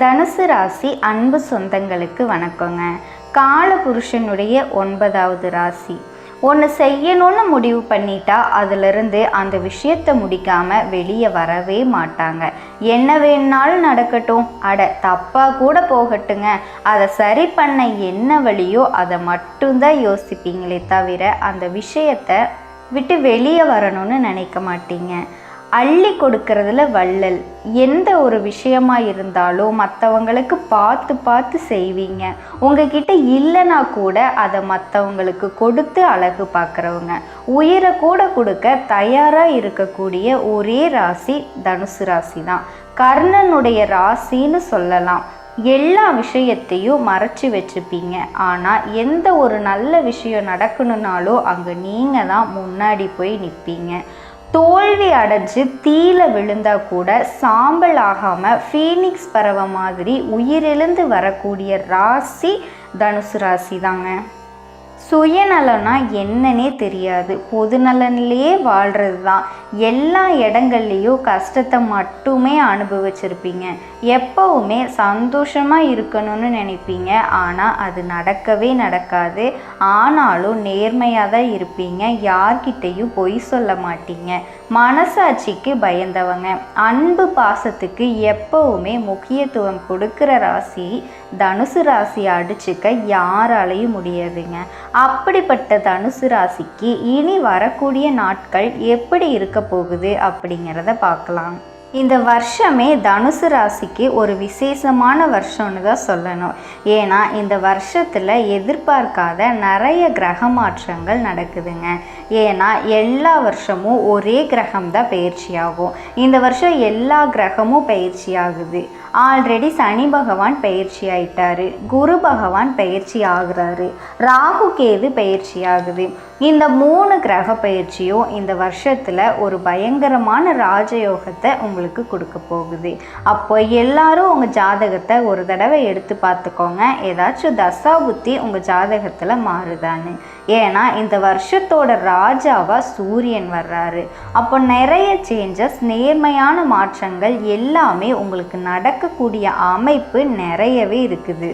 தனுசு ராசி அன்பு சொந்தங்களுக்கு வணக்கங்க. காலபுருஷனுடைய 9வது ராசி. ஒன்று செய்யணும்னு முடிவு பண்ணிட்டா அதிலிருந்து அந்த விஷயத்தை முடிக்காமல் வெளியே வரவே மாட்டாங்க. என்ன வேணாலும் நடக்கட்டும், தப்பாக கூட போகட்டுங்க, அதை சரி பண்ண என்ன வழியோ அதை மட்டும்தான் யோசிப்பீங்களே தவிர அந்த விஷயத்தை விட்டு வெளியே வரணும்னு நினைக்க மாட்டீங்க. அள்ளி கொடுக்கறதுல வள்ளல். எந்த ஒரு விஷயமா இருந்தாலும் மற்றவங்களுக்கு பார்த்து பார்த்து செய்வீங்க. உங்ககிட்ட இல்லைனா கூட அதை மற்றவங்களுக்கு கொடுத்து அழகு பார்க்குறவங்க. உயிரை கூட கொடுக்க தயாராக இருக்கக்கூடிய ஒரே ராசி தனுசு ராசி தான். கர்ணனுடைய ராசின்னு சொல்லலாம். எல்லா விஷயத்தையும் மறைச்சி வச்சுப்பீங்க. ஆனால் எந்த ஒரு நல்ல விஷயம் நடக்கணுன்னாலும் அங்கே நீங்கள் தான் முன்னாடி போய் நிற்பீங்க. தோல்வி அடைஞ்சு தீல விழுந்தா கூட சாம்பல் ஆகாமல் ஃபீனிக்ஸ் பறவை மாதிரி உயிரிழந்து வரக்கூடிய ராசி தனுசு ராசி தாங்க. சுயநலனா என்னன்னே தெரியாது, பொதுநலனிலேயே வாழ்கிறது தான். எல்லா இடங்கள்லேயும் கஷ்டத்தை மட்டுமே அனுபவிச்சிருப்பீங்க. எப்போவுமே சந்தோஷமாக இருக்கணும்னு நினைப்பீங்க, ஆனால் அது நடக்கவே நடக்காது. ஆனாலும் நேர்மையாக தான் இருப்பீங்க. யார்கிட்டையும் பொய் சொல்ல மாட்டீங்க. மனசாட்சிக்கு பயந்தவங்க. அன்பு பாசத்துக்கு எப்போவுமே முக்கியத்துவம் கொடுக்குற ராசி தனுசு ராசியை அடிச்சுக்க யாராலையும் முடியாதுங்க. அப்படிப்பட்ட தனுசு ராசிக்கு இனி வரக்கூடிய நாட்கள் எப்படி இருக்க போகுது அப்படிங்கிறத பார்க்கலாம். இந்த வருஷமே தனுசு ராசிக்கு ஒரு விசேஷமான வருஷம்னு தான் சொல்லணும். ஏன்னா இந்த வருஷத்தில் எதிர்பார்க்காத நிறைய கிரக மாற்றங்கள் நடக்குதுங்க. ஏன்னா எல்லா வருஷமும் ஒரே கிரகம் தான் பயிற்சியாகும். இந்த வருஷம் எல்லா கிரகமும் பயிற்சி ஆகுது. ஆல்ரெடி சனி பகவான் பயிற்சி ஆயிட்டாரு, குரு பகவான் பயிற்சி ஆகுறாரு, ராகு கேது பயிற்சி ஆகுது. இந்த 3 கிரக பயிற்சியும் இந்த வருஷத்தில் ஒரு பயங்கரமான ராஜயோகத்தை உங்களுக்கு கொடுக்க போகுது. அப்போ எல்லாரும் உங்கள் ஜாதகத்தை ஒரு தடவை எடுத்து பார்த்துக்கோங்க, ஏதாச்சும் தசா புத்தி உங்கள் ஜாதகத்தில் மாறுதான்னு. ஏன்னா இந்த வருஷத்தோட ராஜாவாக சூரியன் வர்றாரு. அப்போ நிறைய சேஞ்சஸ், நேர்மையான மாற்றங்கள் எல்லாமே உங்களுக்கு நடக்கக்கூடிய அமைப்பு நிறையவே இருக்குது.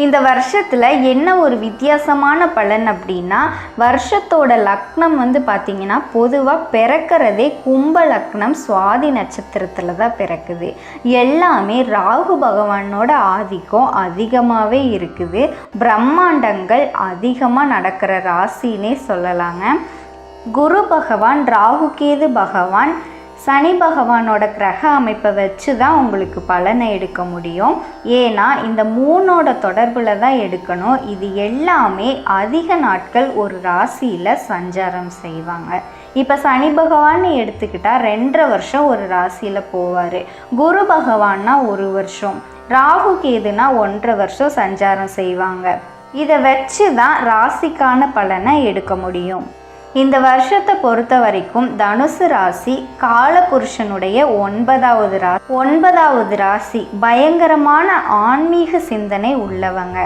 இந்த வருஷத்தில் என்ன ஒரு வித்தியாசமான பலன் அப்படின்னா, வருஷத்தோட லக்னம் பார்த்திங்கன்னா பொதுவாக பிறக்கிறதே கும்ப லக்னம் சுவாதி நட்சத்திரத்தில் தான் பிறக்குது. எல்லாமே ராகு பகவானோட ஆதிக்கம் அதிகமாகவே இருக்குது. பிரம்மாண்டங்கள் அதிகமாக நடக்கிற ராசின்னே சொல்லலாங்க. குரு பகவான், ராகு கேது பகவான், சனி பகவானோட கிரக அமைப்பை வச்சு தான் உங்களுக்கு பலனை எடுக்க முடியும். ஏன்னா இந்த 3ஓட தொடர்பில் தான் எடுக்கணும். இது எல்லாமே அதிக நாட்கள் ஒரு ராசியில் சஞ்சாரம் செய்வாங்க. இப்போ சனி பகவான்னு எடுத்துக்கிட்டால் 2.5 வருஷம் ஒரு ராசியில் போவார். குரு பகவான்னா 1 வருஷம், ராகு கேதுனா 1.5 வருஷம் சஞ்சாரம் செய்வாங்க. இதை வச்சு தான் ராசிக்கான பலனை எடுக்க முடியும். இந்த வருஷத்தை பொறுத்த வரைக்கும் தனுசு ராசி காலபுருஷனுடைய 9வது ராசி. பயங்கரமான ஆன்மீக சிந்தனை உள்ளவங்க.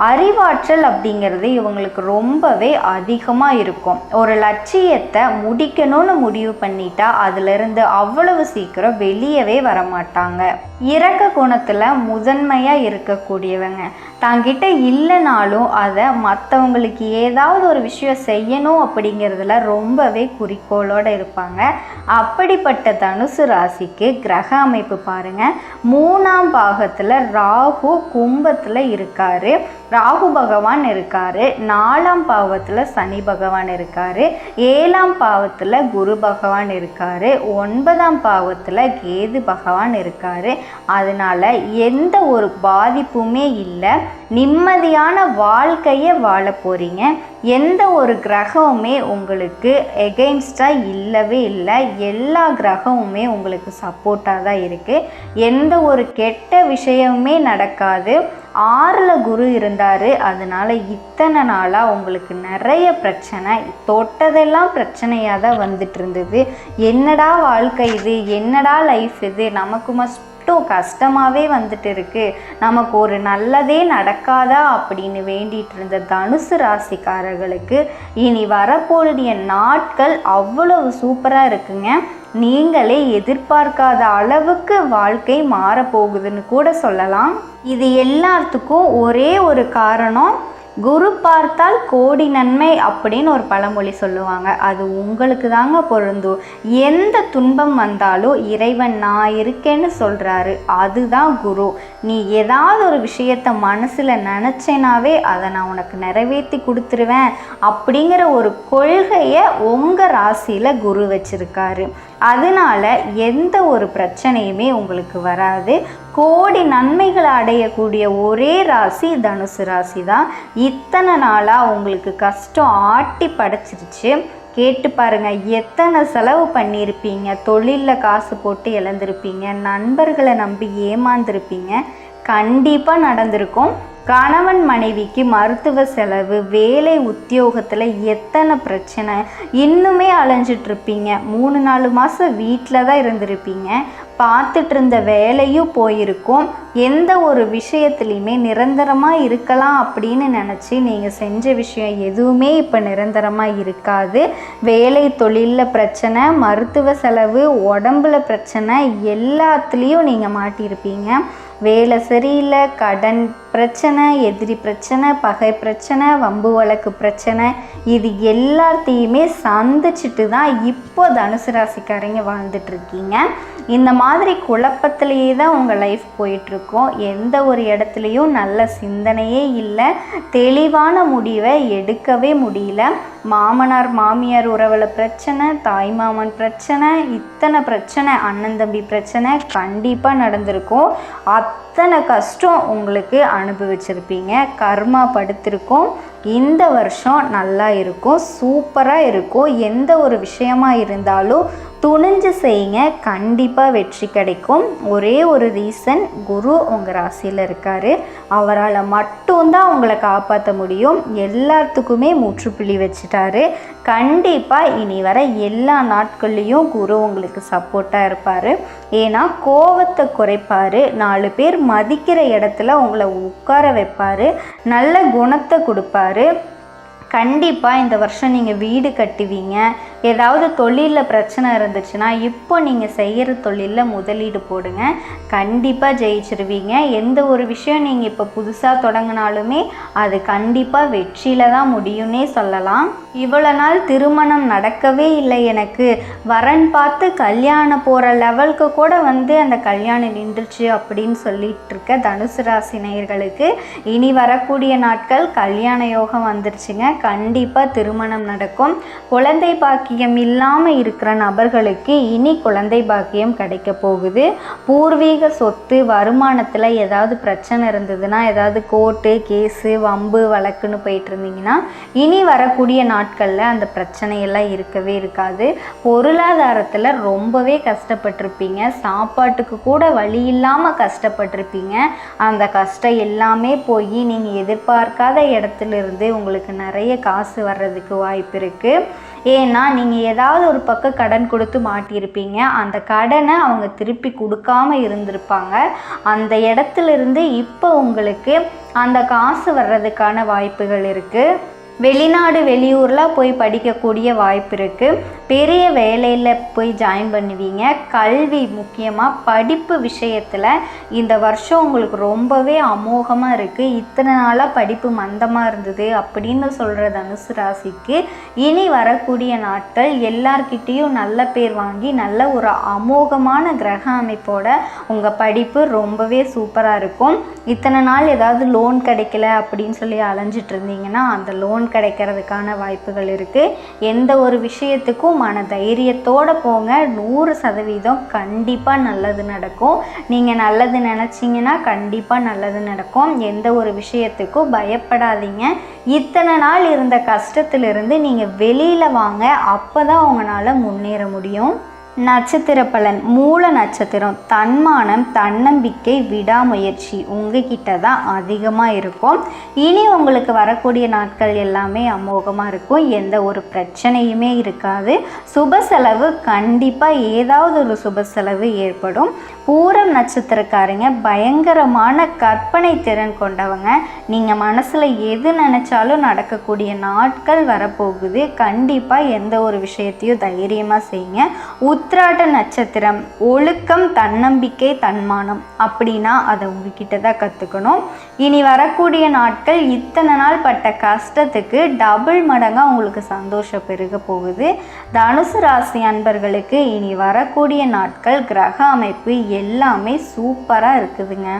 அறிவாற்றல் அப்படிங்கிறது இவங்களுக்கு ரொம்பவே அதிகமாக இருக்கும். ஒரு லட்சியத்தை முடிக்கணும்னு முடிவு பண்ணிட்டா அதிலிருந்து அவ்வளவு சீக்கிரம் வெளியவே வரமாட்டாங்க. இரக்க குணத்தில் முதன்மையாக இருக்கக்கூடியவங்க. தங்கிட்ட இல்லைனாலும் அதை மற்றவங்களுக்கு ஏதாவது ஒரு விஷயம் செய்யணும் அப்படிங்கிறதுல ரொம்பவே குறிக்கோளோடு இருப்பாங்க. அப்படிப்பட்ட தனுசு ராசிக்கு கிரக அமைப்பு பாருங்கள். 3ஆம் பாகத்தில் ராகு கும்பத்தில் இருக்கார், ராகு பகவான் இருக்கார். 4ஆம் பாவத்தில் சனி பகவான் இருக்கார். 7ஆம் பாவத்தில் குரு பகவான் இருக்கார். 9ஆம் பாவத்தில் கேது பகவான் இருக்கார். அதனால் எந்த ஒரு பாதிப்புமே இல்லை. நிம்மதியான வாழ்க்கையை வாழ போகிறீங்க. எந்த ஒரு கிரகமுமே உங்களுக்கு எகெயின்ஸ்டாக இல்லவே இல்லை. எல்லா கிரகமுமே உங்களுக்கு சப்போர்ட்டாக தான் இருக்குது. எந்த ஒரு கெட்ட விஷயமுமே நடக்காது. 6ல் குரு இருந்தார். அதனால் இத்தனை நாளாக உங்களுக்கு நிறைய பிரச்சனை, தொட்டதெல்லாம் பிரச்சனையாக தான் வந்துட்டு இருந்தது. என்னடா வாழ்க்கை இது, என்னடா லைஃப் இது, நமக்கு கஷ்டமாகவே வந்துட்டு இருக்கு, நமக்கு ஒரு நல்லதே நடக்காதா அப்படின்னு வேண்டிட்டு இருந்த தனுசு ராசிக்காரர்களுக்கு இனி வரக்கூடிய நாட்கள் அவ்வளவு சூப்பராக இருக்குங்க. நீங்களே எதிர்பார்க்காத அளவுக்கு வாழ்க்கை மாறப்போகுதுன்னு கூட சொல்லலாம். இது எல்லாத்துக்கும் ஒரே ஒரு காரணம், குரு பார்த்தால் கோடி நன்மை அப்படின்னு ஒரு பழமொழி சொல்லுவாங்க. அது உங்களுக்கு தாங்க பொருந்தும். எந்த துன்பம் வந்தாலும் இறைவன் நான் இருக்கேன்னு சொல்கிறாரு, அதுதான் குரு. நீ ஏதாவது ஒரு விஷயத்தை மனசில் நினச்சேனாவே அதை நான் உனக்கு நிறைவேற்றி கொடுத்துருவேன் அப்படிங்கிற ஒரு கொள்கையை உங்கள் ராசியில் குரு வச்சுருக்காரு. அதனால எந்த ஒரு பிரச்சனையுமே உங்களுக்கு வராது. கோடி நன்மைகளை அடையக்கூடிய ஒரே ராசி தனுசு ராசி தான். இத்தனை நாளாக உங்களுக்கு கஷ்டம் ஆட்டி படைச்சிருச்சு. கேட்டு பாருங்க, எத்தனை செலவு பண்ணியிருப்பீங்க, தொழிலில் காசு போட்டு இழந்திருப்பீங்க, நண்பர்களை நம்பி ஏமாந்துருப்பீங்க. கண்டிப்பாக நடந்திருக்கும். கணவன் மனைவிக்கு மருத்துவ செலவு, வேலை உத்தியோகத்தில் எத்தனை பிரச்சனை, இன்னுமே அலைஞ்சிட்ருப்பீங்க. 3-4 மாதம் வீட்டில் தான் இருந்திருப்பீங்க. பார்த்துட்டு இருந்த வேலையும் போயிருக்கும். எந்த ஒரு விஷயத்துலையுமே நிரந்தரமாக இருக்கலாம் அப்படின்னு நினச்சி நீங்கள் செஞ்ச விஷயம் எதுவுமே இப்போ நிரந்தரமாக இருக்காது. வேலை தொழிலில் பிரச்சனை, மருத்துவ செலவு, உடம்புல பிரச்சனை, எல்லாத்துலேயும் நீங்கள் மாட்டியிருப்பீங்க. வேலை சரியில்லை, கடன் பிரச்சனை, எதிரி பிரச்சனை, பகை பிரச்சனை, வம்பு வழக்கு பிரச்சனை, இது எல்லாத்தையுமே சந்திச்சுட்டு தான் இப்போ தனுசு ராசிக்காரங்க வாழ்ந்துட்டுருக்கீங்க. இந்த மாதிரி குழப்பத்திலேயே தான் உங்கள் லைஃப் போயிட்டுருக்கோம். எந்த ஒரு இடத்துலையும் நல்ல சிந்தனையே இல்லை, தெளிவான முடிவை எடுக்கவே முடியல. மாமனார் மாமியார் உறவில் பிரச்சனை, தாய்மாமன் பிரச்சனை, இத்தனை பிரச்சனை, அண்ணன் தம்பி பிரச்சனை கண்டிப்பாக நடந்திருக்கும். அத்தனை கஷ்டம் உங்களுக்கு அனுபவிச்சிருப்பீங்க. கர்மா படுத்திருக்கும். இந்த வருஷம் நல்லா இருக்கும், சூப்பராக இருக்கும். எந்த ஒரு விஷயமா இருந்தாலும் துணிஞ்சு செய்யுங்க, கண்டிப்பாக வெற்றி கிடைக்கும். ஒரே ஒரு ரீசன், குரு உங்கள் ராசியில் இருக்கார். அவரால் மட்டும்தான் உங்களை காப்பாற்ற முடியும். எல்லாத்துக்குமே முற்றுப்புள்ளி வச்சுட்டாரு. கண்டிப்பாக இனி வர எல்லா நாட்கள்லேயும் குரு உங்களுக்கு சப்போர்ட்டாக இருப்பார். ஏன்னா கோவத்தை குறைப்பார், 4 பேர் மதிக்கிற இடத்துல உங்களை உட்கார வைப்பார், நல்ல குணத்தை கொடுப்பாரு. கண்டிப்பாக இந்த வருஷம் நீங்கள் வீடு கட்டுவீங்க. ஏதாவது தொழிலில் பிரச்சனை இருந்துச்சுன்னா இப்போ நீங்கள் செய்கிற தொழிலில் முதலீடு போடுங்க, கண்டிப்பாக ஜெயிச்சிருவீங்க. எந்த ஒரு விஷயம் நீங்கள் இப்போ புதுசாக தொடங்கினாலுமே அது கண்டிப்பாக வெற்றியில் தான் முடியும்னே சொல்லலாம். இவ்வளோ நாள் திருமணம் நடக்கவே இல்லை, எனக்கு வரன் பார்த்து கல்யாணம் போகிற லெவலுக்கு கூட அந்த கல்யாணம் நின்றுச்சு அப்படின்னு சொல்லிட்டு இருக்க தனுசு ராசி நேயர்களுக்கு இனி வரக்கூடிய நாட்கள் கல்யாண யோகம் வந்துருச்சுங்க. கண்டிப்பாக திருமணம் நடக்கும். குழந்தை பாக்கியம் இல்லாமல் இருக்கிற நபர்களுக்கு இனி குழந்தை பாக்கியம் கிடைக்க போகுது. பூர்வீக சொத்து வருமானத்தில் ஏதாவது பிரச்சனை இருந்ததுன்னா, ஏதாவது கோர்ட்டு கேஸு வம்பு வழக்குன்னு போயிட்டு இருந்தீங்கன்னா இனி வரக்கூடிய நாட்களில் அந்த பிரச்சனையெல்லாம் இருக்கவே இருக்காது. பொருளாதாரத்தில் ரொம்பவே கஷ்டப்பட்டிருப்பீங்க, சாப்பாட்டுக்கு கூட வழி இல்லாமல் கஷ்டப்பட்டிருப்பீங்க. அந்த கஷ்டம் எல்லாமே போய் நீங்கள் எதிர்பார்க்காத இடத்துலேருந்து உங்களுக்கு நிறைய காசு வர்றதுக்கு வாய்ப்பு இருக்குது. ஏன்னா நீங்கள் ஏதாவது ஒரு பக்கம் கடன் கொடுத்து மாட்டியிருப்பீங்க, அந்த கடனை அவங்க திருப்பி கொடுக்காம இருந்திருப்பாங்க. அந்த இடத்துலேருந்து இப்போ உங்களுக்கு அந்த காசு வர்றதுக்கான வாய்ப்புகள் இருக்குது. வெளிநாடு வெளியூரில் போய் படிக்கக்கூடிய வாய்ப்பு இருக்குது. பெரிய வேலையில் போய் ஜாயின் பண்ணுவீங்க. கல்வி முக்கியமாக படிப்பு விஷயத்தில் இந்த வருஷம் உங்களுக்கு ரொம்பவே அமோகமாக இருக்குது. இத்தனை நாளாக படிப்பு மந்தமாக இருந்தது அப்படின்னு சொல்கிற தனுசு ராசிக்கு இனி வரக்கூடிய நாட்கள் எல்லார்கிட்டேயும் நல்ல பேர் வாங்கி நல்ல ஒரு அமோகமான கிரக அமைப்போட உங்கள் படிப்பு ரொம்பவே சூப்பராக இருக்கும். இத்தனை நாள் ஏதாவது லோன் கிடைக்கல அப்படின்னு சொல்லி அலைஞ்சிட்டு இருந்தீங்கன்னா அந்த லோன் கிடைக்கிறதுக்கான வாய்ப்புகள் இருக்குது. எந்த ஒரு விஷயத்துக்கும் மன தைரியத்தோடு போங்க, 100% கண்டிப்பாக நல்லது நடக்கும். நீங்கள் நல்லது நினச்சிங்கன்னா கண்டிப்பாக நல்லது நடக்கும். எந்த ஒரு விஷயத்துக்கும் பயப்படாதீங்க. இத்தனை நாள் இருந்த கஷ்டத்திலிருந்து நீங்கள் வெளியில் வாங்க, அப்போ தான் உங்களால் முன்னேற முடியும். நட்சத்திர பலன். மூல நட்சத்திரம். தன்மானம், தன்னம்பிக்கை, விடாமுயற்சி உங்ககிட்ட தான் அதிகமாக இருக்கும். இனி உங்களுக்கு வரக்கூடிய நாட்கள் எல்லாமே அமோகமாக இருக்கும். எந்த ஒரு பிரச்சனையுமே இருக்காது. சுப செலவு கண்டிப்பாக ஏதாவது ஒரு சுப செலவு ஏற்படும். பூரம் நட்சத்திரக்காரங்க பயங்கரமான கற்பனை திறன் கொண்டவங்க. நீங்கள் மனசில் எது நினச்சாலும் நடக்கக்கூடிய நாட்கள் வரப்போகுது. கண்டிப்பாக எந்த ஒரு விஷயத்தையும் தைரியமாக செய்யுங்க. உத்திராட நட்சத்திரம், ஒழுக்கம், தன்னம்பிக்கை, தன்மானம் அப்படின்னா அதை உங்ககிட்ட தான் கற்றுக்கணும். இனி வரக்கூடிய நாட்கள் இத்தனை நாள் பட்ட கஷ்டத்துக்கு டபுள் மடங்காக உங்களுக்கு சந்தோஷம் பெருக போகுது. தனுசு ராசி அன்பர்களுக்கு இனி வரக்கூடிய நாட்கள் கிரக அமைப்பு எல்லாமே சூப்பராக இருக்குதுங்க.